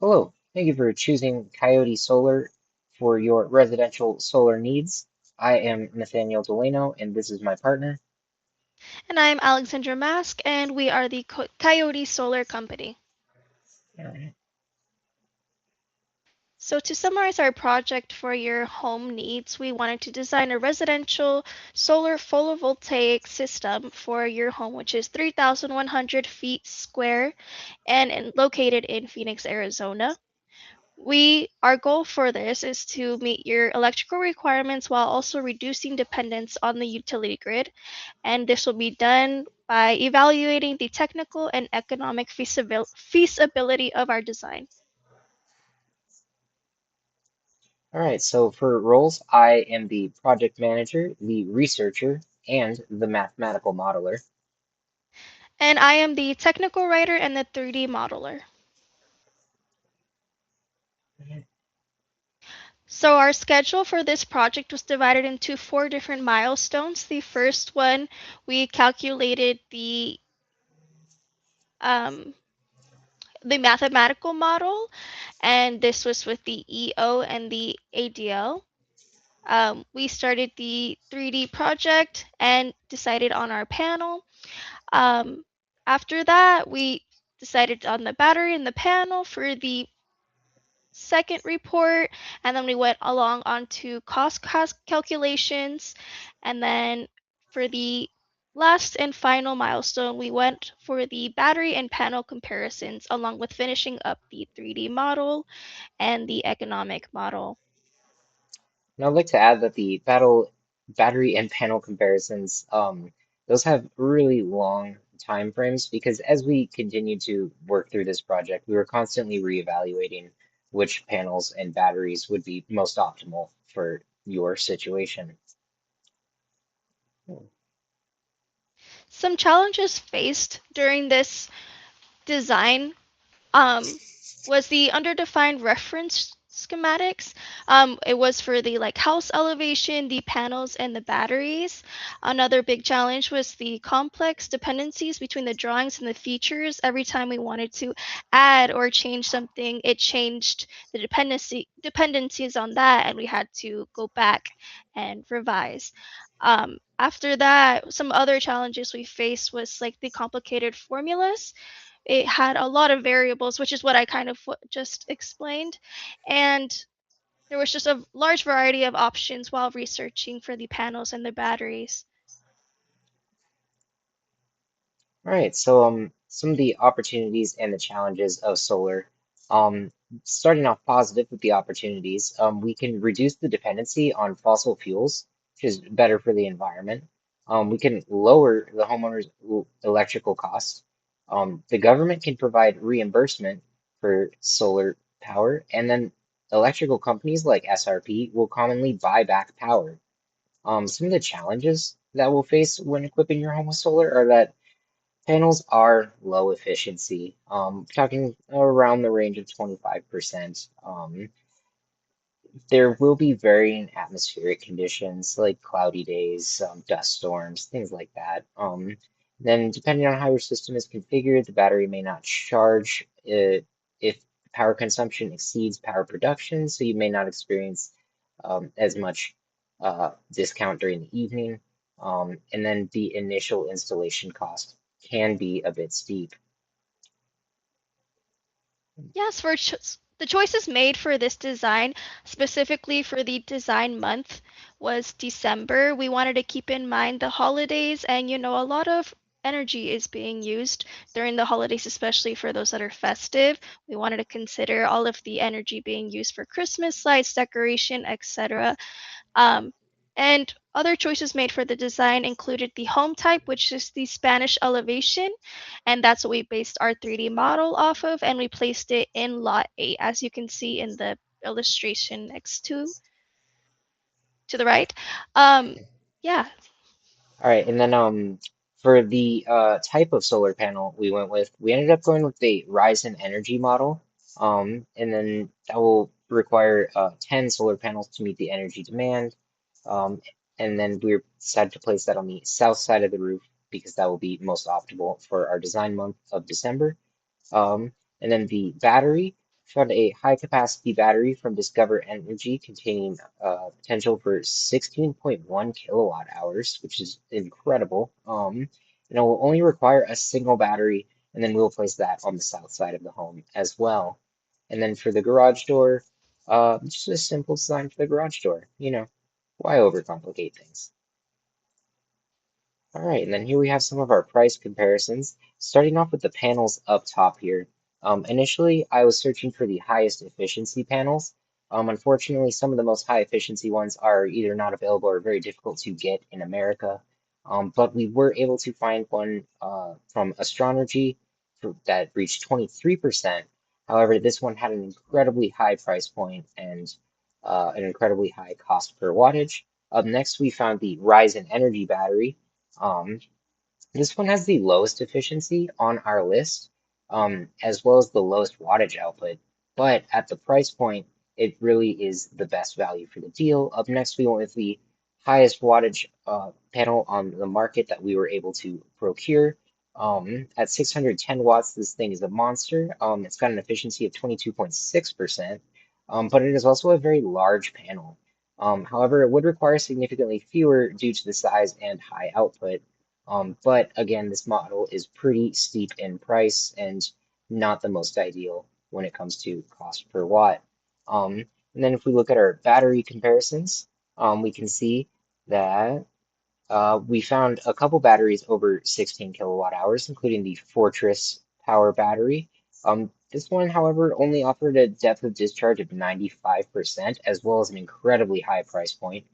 Hello, thank you for choosing Coyote Solar for your residential solar needs. I am Nathaniel Delano, and this is my partner. And I'm Alexandra Mask, and we are the Coyote Solar Company. All right. So, to summarize our project for your home needs, we wanted to design a residential solar photovoltaic system for your home, which is 3,100 feet square and located in Phoenix, Arizona. Our goal for this is to meet your electrical requirements while also reducing dependence on the utility grid, and this will be done by evaluating the technical and economic feasibility of our design. All right, so for roles, I am the project manager, the researcher, and the mathematical modeler. And I am the technical writer and the 3D modeler. So our schedule for this project was divided into four different milestones. The first one, we calculated um, the mathematical model, and this was with the EO and the ADL. We started the 3D project and decided on our panel. Um, After that, we decided on the battery and the panel for the second report, and then we went along onto cost calculations, and then for the last and final milestone, we went for the battery and panel comparisons, along with finishing up the 3D model and the economic model. And I'd like to add that the battery and panel comparisons, those have really long time frames because as we continued to work through this project, we were constantly reevaluating which panels and batteries would be most optimal for your situation. Some challenges faced during this design um, was the underdefined reference schematics. It was for the like house elevation, the panels, and the batteries. Another big challenge was the complex dependencies between the drawings and the features. Every time we wanted to add or change something, it changed the dependencies on that, and we had to go back and revise. After that, some other challenges we faced was like the complicated formulas. It had a lot of variables, which is what I kind of just explained. And there was just a large variety of options while researching for the panels and the batteries. All right, so some of the opportunities and the challenges of solar. Um, Starting off positive with the opportunities, we can reduce the dependency on fossil fuels, which is better for the environment. We can lower the homeowner's electrical costs. The government can provide reimbursement for solar power, and then electrical companies like SRP will commonly buy back power. Some of the challenges that we'll face when equipping your home with solar are that panels are low efficiency, talking around the range of 25%. There will be varying atmospheric conditions like cloudy days, dust storms, things like that. Then, depending on how your system is configured, the battery may not charge if power consumption exceeds power production, so you may not experience as much discount during the evening. And then the initial installation cost can be a bit steep. Yes, the choices made for this design, specifically for the design month, was December. We wanted to keep in mind the holidays, and a lot of energy is being used during the holidays, especially for those that are festive. We wanted to consider all of the energy being used for Christmas lights, decoration, etc. Um, and other choices made for the design included the home type, which is the Spanish elevation, and that's what we based our 3D model off of, and we placed it in lot 8, as you can see in the illustration next to the right. Um, yeah, All right, and then for the type of solar panel we ended up going with the Ryzen Energy model. And then that will require 10 solar panels to meet the energy demand. Um, and then we decided to place that on the south side of the roof because that will be most optimal for our design month of December. Um, and then the battery. Found a high capacity battery from Discover Energy containing potential for 16.1 kilowatt hours, which is incredible. And it will only require a single battery, and then we'll place that on the south side of the home as well. And then for the garage door, just a simple design for the garage door. Why overcomplicate things? All right, and then here we have some of our price comparisons. Starting off with the panels up top here. Initially, I was searching for the highest efficiency panels. Unfortunately, some of the most high efficiency ones are either not available or very difficult to get in America. But we were able to find one from Astronergy that reached 23%. However, this one had an incredibly high price point and an incredibly high cost per wattage. Up next, we found the Ryzen Energy battery. Um, this one has the lowest efficiency on our list, as well as the lowest wattage output. But at the price point, it really is the best value for the deal. Up next, we went with the highest wattage panel on the market that we were able to procure. At 610 watts, this thing is a monster. It's got an efficiency of 22.6%, but it is also a very large panel. However, it would require significantly fewer due to the size and high output. But again, this model is pretty steep in price and not the most ideal when it comes to cost per watt. And then if we look at our battery comparisons, we can see that we found a couple batteries over 16 kilowatt hours, including the Fortress Power battery. This one, however, only offered a depth of discharge of 95%, as well as an incredibly high price point.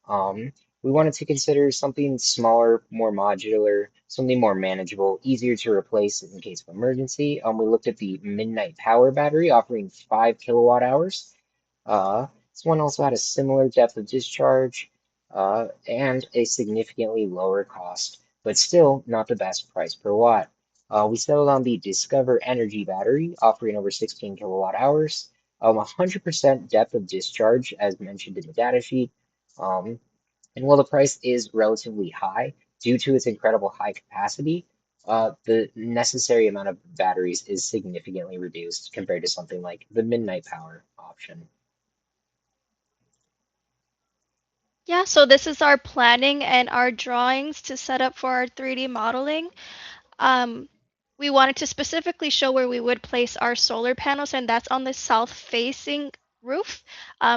Um, we wanted to consider something smaller, more modular, something more manageable, easier to replace in case of emergency. We looked at the Midnight Power battery offering 5 kilowatt hours. This one also had a similar depth of discharge and a significantly lower cost, but still not the best price per watt. We settled on the Discover Energy battery offering over 16 kilowatt hours, 100% depth of discharge as mentioned in the datasheet. Um, and while the price is relatively high due to its incredible high capacity, the necessary amount of batteries is significantly reduced compared to something like the Midnight Power option. Yeah, so this is our planning and our drawings to set up for our 3D modeling. Um, we wanted to specifically show where we would place our solar panels, and that's on the south-facing roof.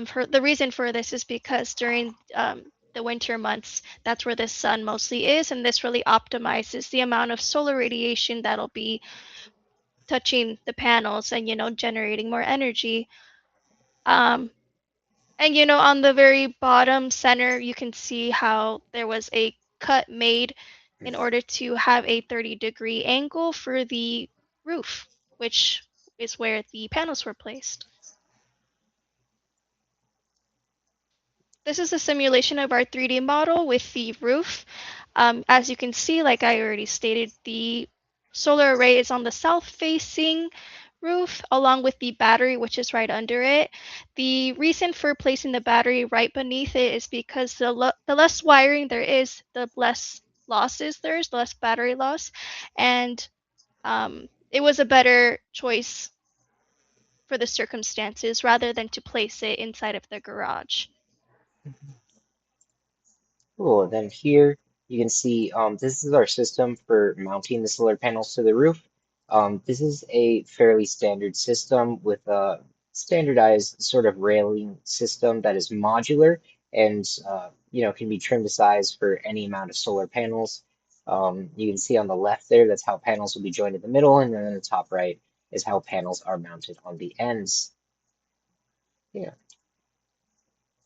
For the reason for this is because during the winter months, that's where the sun mostly is, and this really optimizes the amount of solar radiation that'll be touching the panels and generating more energy. Um, and on the very bottom center, you can see how there was a cut made in order to have a 30-degree angle for the roof, which is where the panels were placed. This is a simulation of our 3D model with the roof. As you can see, like I already stated, the solar array is on the south-facing roof along with the battery, which is right under it. The reason for placing the battery right beneath it is because the less wiring there is, the less losses there is, the less battery loss. And it was a better choice for the circumstances rather than to place it inside of the garage. Cool. And then here you can see this is our system for mounting the solar panels to the roof. This is a fairly standard system with a standardized sort of railing system that is modular and can be trimmed to size for any amount of solar panels. You can see on the left there, that's how panels will be joined in the middle, and then in the top right is how panels are mounted on the ends. Yeah.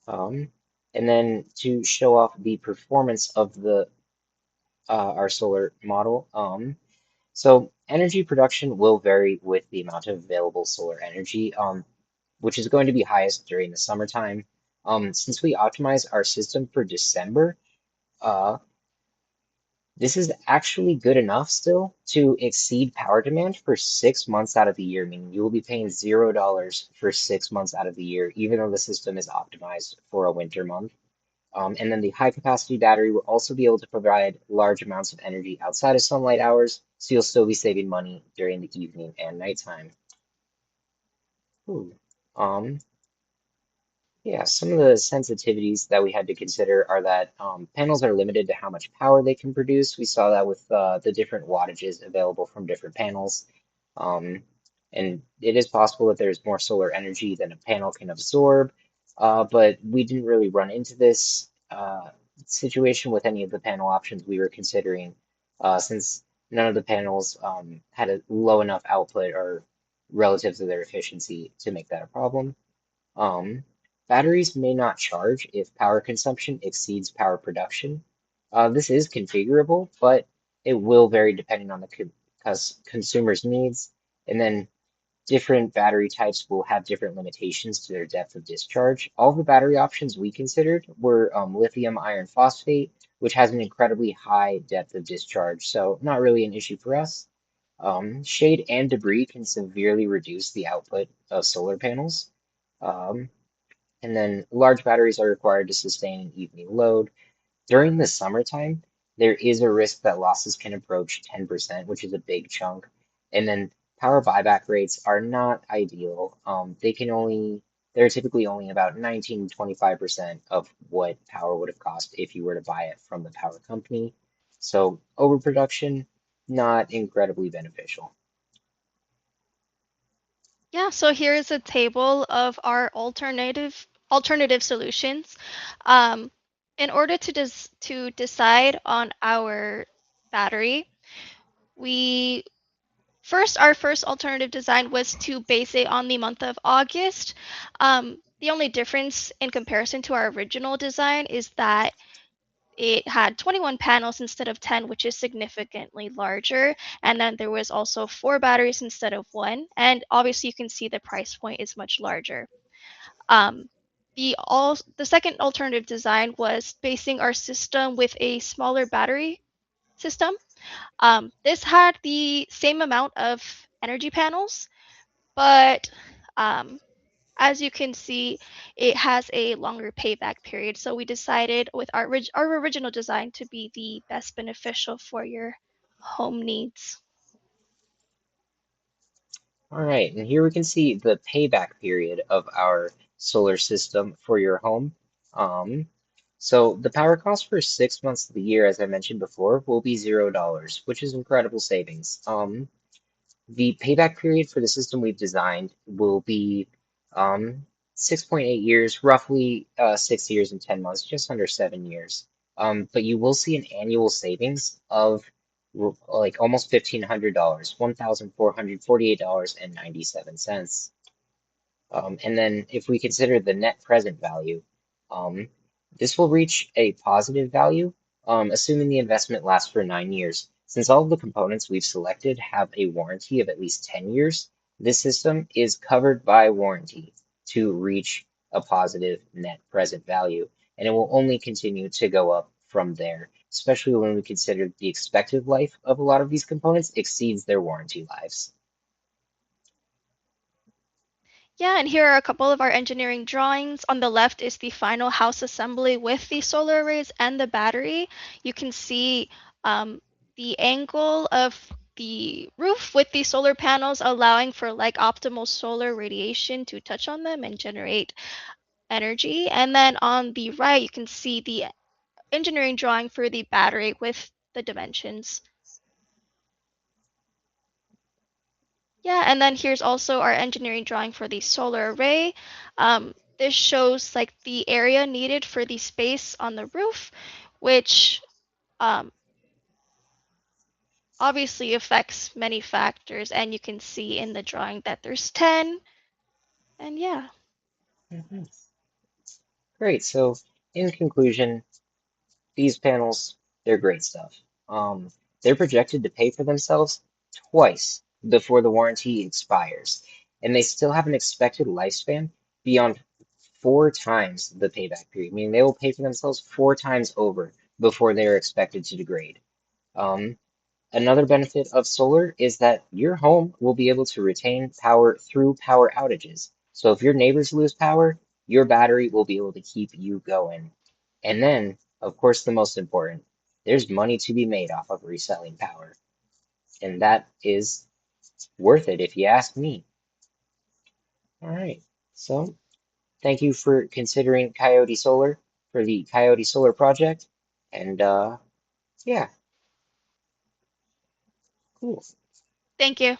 Um, and then to show off the performance of the our solar model. So energy production will vary with the amount of available solar energy, which is going to be highest during the summertime. Since we optimize our system for December, uh, this is actually good enough still to exceed power demand for 6 months out of the year, meaning you will be paying $0 for 6 months out of the year, even though the system is optimized for a winter month. And then the high capacity battery will also be able to provide large amounts of energy outside of sunlight hours, so you'll still be saving money during the evening and nighttime. Ooh. Um, Yeah, some of the sensitivities that we had to consider are that panels are limited to how much power they can produce. We saw that with the different wattages available from different panels. Um, and it is possible that there's more solar energy than a panel can absorb, but we didn't really run into this situation with any of the panel options we were considering, since none of the panels had a low enough output or relative to their efficiency to make that a problem. Um, Batteries may not charge if power consumption exceeds power production. This is configurable, but it will vary depending on the consumer's needs. And then different battery types will have different limitations to their depth of discharge. All of the battery options we considered were lithium iron phosphate, which has an incredibly high depth of discharge, so not really an issue for us. Shade and debris can severely reduce the output of solar panels. Um, and then large batteries are required to sustain an evening load. During the summertime, there is a risk that losses can approach 10%, which is a big chunk. And then power buyback rates are not ideal. They're typically only about 19 to 25% of what power would have cost if you were to buy it from the power company. So overproduction, not incredibly beneficial. Yeah, so here is a table of our alternative solutions. Um, in order to decide on our battery, we our first alternative design was to base it on the month of August. The only difference in comparison to our original design is that it had 21 panels instead of 10, which is significantly larger. And then there was also four batteries instead of one. And obviously, you can see the price point is much larger. Um, the second alternative design was basing our system with a smaller battery system. This had the same amount of energy panels, but um, as you can see, it has a longer payback period. So we decided with our original design to be the best beneficial for your home needs. All right, and here we can see the payback period of our solar system for your home. Um, so the power cost for 6 months of the year, as I mentioned before, will be $0, which is incredible savings. The payback period for the system we've designed will be 6.8 years, roughly 6 years and 10 months, just under 7 years. But you will see an annual savings of like almost $1,500, $1,448.97. And then if we consider the net present value, um, this will reach a positive value, assuming the investment lasts for 9 years. Since all of the components we've selected have a warranty of at least 10 years, this system is covered by warranty to reach a positive net present value, and it will only continue to go up from there, especially when we consider the expected life of a lot of these components exceeds their warranty lives. Yeah, and here are a couple of our engineering drawings. On the left is the final house assembly with the solar arrays and the battery. You can see um, the angle of the roof with the solar panels allowing for like optimal solar radiation to touch on them and generate energy. And then on the right, you can see the engineering drawing for the battery with the dimensions. Yeah, and then here's also our engineering drawing for the solar array. This shows like the area needed for the space on the roof, which um, obviously affects many factors. And you can see in the drawing that there's 10. And yeah. Mhm. Great. So in conclusion, these panels, they're great stuff. Um, they're projected to pay for themselves twice before the warranty expires, and they still have an expected lifespan beyond 4 times the payback period, meaning they will pay for themselves 4 times over before they are expected to degrade. Um, Another benefit of solar is that your home will be able to retain power through power outages. So if your neighbors lose power, your battery will be able to keep you going. And then, of course, the most important, there's money to be made off of reselling power. And that is worth it if you ask me. All right. So thank you for considering Coyote Solar for the Coyote Solar project. And yeah, cool. Thank you.